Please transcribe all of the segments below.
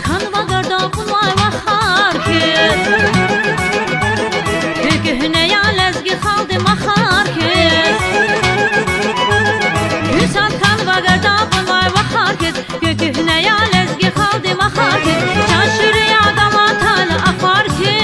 kanva garda bulmay mahar ki Gühne ya lezgi haldi mahar ki Güsan kanva garda bulmay mahar ki Gühne ya lezgi haldi mahar ki Çaşır ya gamatala afar ki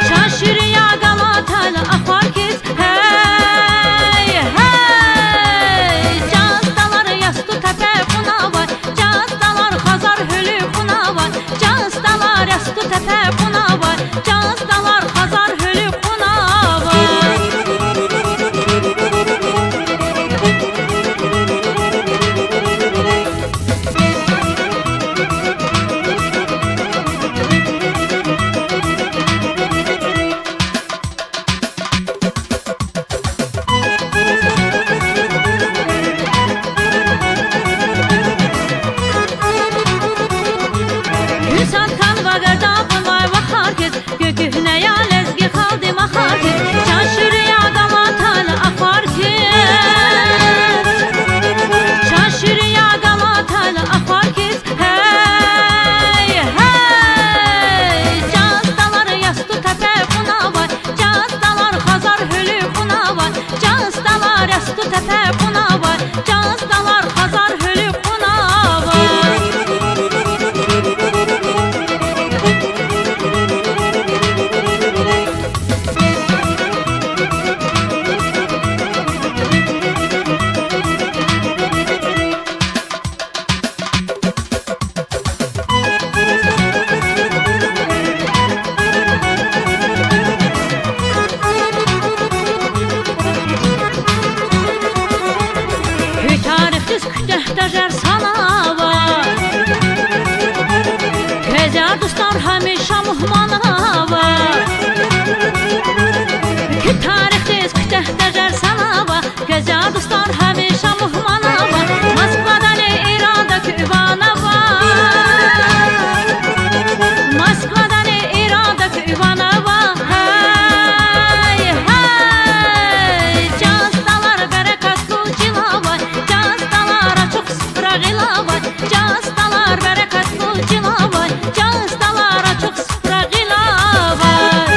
Çaşır ya gamatala afar ki Hey hey Cazdalar yastı tepe buna var Cazdalar hazar hülü buna var Cazdalar yastı tepe buna var Cazdalar hazar hülü buna var Güsan kanva garda bulmay mahar ki Gühne ya lezgi haldi mahar ki Çaşır ya gamatala afar ki Çaşır ya gamatala afar ki Hey hey Cazdalar yastı tepe buna var Cazdalar hazar hülü buna var Cazdalar yastı tepe buna var Cazdalar hazar hülü buna var Tarixsiz kütəhdə sana var Gözəl dostlar həmişə muhmana var Tarixsiz kütəhdə sana var Gözəl dostlar həmişə muhmana var Moskvadan İranda küvana var Moskvadan İranda küvana var Hey hey Cazdalar bərəkətli cilavar Cazdalar bərəkətli cilavar Cazdalara çox sıfrağıyla var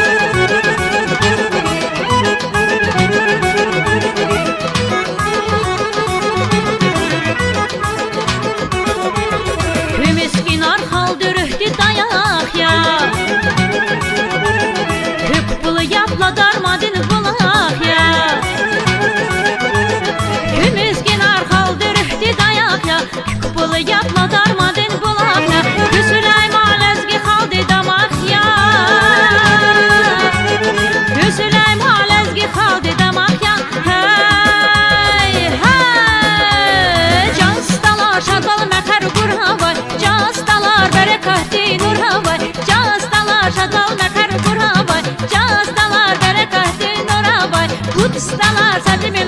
Miskin arxal dürühdü dayak ya Hüppılı yapla darmadin bulaq ya Miskin arxal dürühdü dayak ya Hüppılı yapla darmadin bulaq ya Hüsüleyma lezgi haldi damak ya Hüsüleyma lezgi haldi damak ya Hey hey Cazdalar şadal məkər qurha var Cazdalar bərəkətli nurha var Cazdalar şadal məkər qurha var Cazdalar bərəkətli nurha var Qudusdalar sədimi